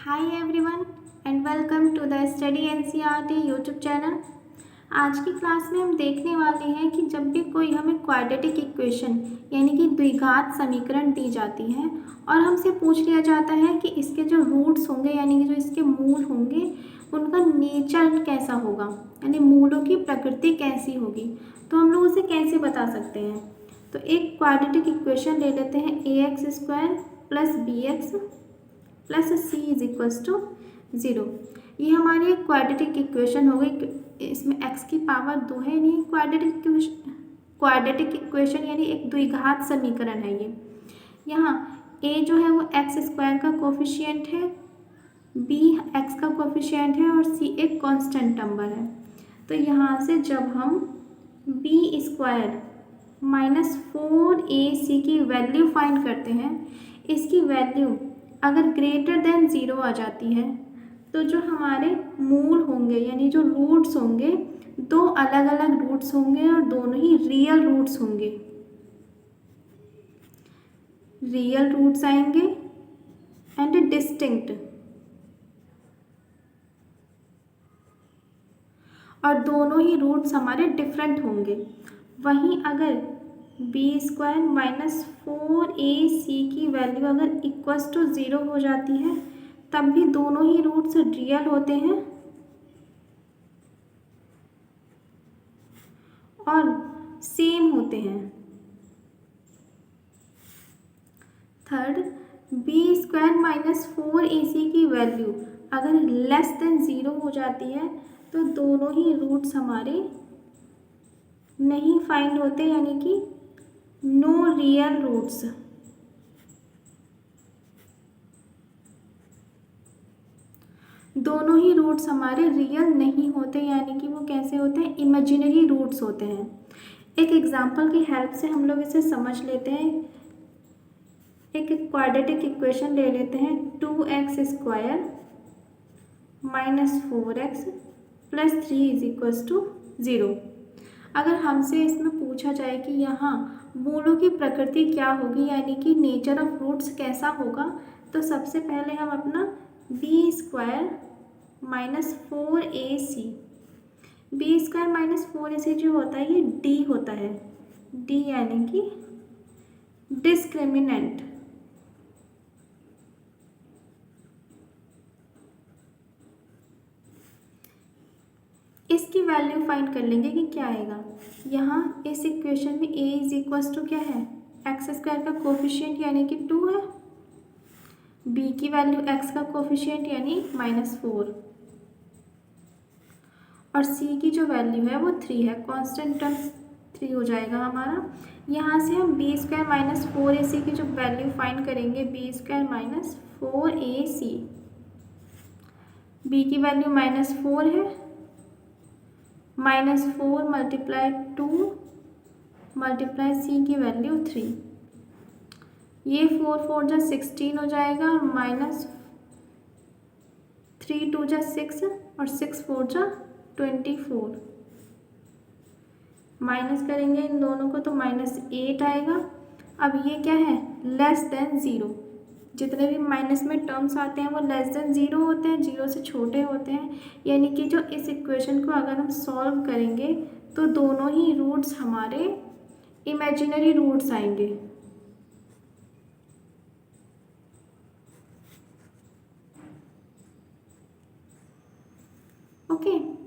Hi everyone and welcome to the study NCERT YouTube channel. आज की class में हम देखने वाले हैं कि जब भी कोई हमें क्वाड्रेटिक इक्वेशन यानी कि द्विघात समीकरण दी जाती है और हमसे पूछ लिया जाता है कि इसके जो रूट्स होंगे यानी कि जो इसके मूल होंगे उनका नेचर कैसा होगा, यानी मूलों की प्रकृति कैसी होगी, तो हम लोग उसे कैसे बता सकते हैं। तो एक क्वाड्रेटिक इक्वेशन ले लेते हैं ax² plus bx plus c is equals to 0। ये हमारी एक क्वाड्रेटिक इक्वेशन हो गई। इसमें x की पावर 2 है, यानी क्वाड्रेटिक इक्वेशन यानी एक द्विघात समीकरण है ये। यहाँ a जो है वो x² का कोफिशिएंट है, b x का कोफिशिएंट है और c एक कांस्टेंट नंबर है। तो यहाँ से जब हम b² माइनस 4ac की वैल्यू फाइंड करते हैं, इसकी वैल्यू अगर ग्रेटर देन 0 आ जाती है तो जो हमारे मूल होंगे यानी जो रूट्स होंगे, दो अलग अलग रूट्स होंगे और दोनों ही रियल रूट्स होंगे। रियल रूट्स आएंगे एंड डिस्टिंक्ट, और दोनों ही रूट्स हमारे डिफरेंट होंगे। वहीं अगर b² माइनस 4ac की वैल्यू अगर इक्वल्स टू 0 हो जाती है तब भी दोनों ही रूट्स रियल होते हैं और सेम होते हैं। थर्ड, b² माइनस 4ac की वैल्यू अगर लेस देन 0 हो जाती है तो दोनों ही रूट्स हमारे नहीं फाइंड होते, यानी कि नो रियल रूट्स। दोनों ही रूट्स हमारे रियल नहीं होते, यानी कि वो कैसे होते हैं, इमेजिनरी रूट्स होते हैं। एक एग्जांपल की हेल्प से हम लोग इसे समझ लेते हैं। एक क्वाड्रेटिक इक्वेशन ले लेते हैं 2x² minus 4x plus 3 is equals to 0। अगर हमसे इसमें पूछा जाए कि यहाँ मूलों की प्रकृति क्या होगी यानी कि नेचर ऑफ रूट्स कैसा होगा, तो सबसे पहले हम अपना b² minus 4ac, b² minus 4ac जो होता है ये d होता है, d यानी कि डिस्क्रिमिनेंट। इसकी वैल्यू फाइंड कर लेंगे कि क्या आएगा। यहाँ इस इक्वेशन में a इज इक्वल्स टू क्या है, x² का कोफिशिएंट यानी कि 2 है, b की वैल्यू x का कोफिशिएंट यानी -4 और c की जो वैल्यू है वो 3 है, कांस्टेंट टर्म 3 हो जाएगा हमारा। यहाँ से हम b² माइनस 4ac की जो वैल्यू फाइंड करेंगे, b² माइनस 4ac, b की वैल्यू -4 है, -4 मल्टीप्लाई 2 मल्टीप्लाई c की वैल्यू 3, ये 4 4 जा 16 हो जाएगा, -3 2 जा 6 और 6 4 जा 24, माइनस करेंगे इन दोनों को तो -8 आएगा। अब ये क्या है, लेस देन 0। जितने भी माइनस में टर्म्स आते हैं वो लेस देन 0 होते हैं, 0 से छोटे होते हैं, यानी कि जो इस इक्वेशन को अगर हम सॉल्व करेंगे तो दोनों ही रूट्स हमारे इमेजिनरी रूट्स आएंगे। ओके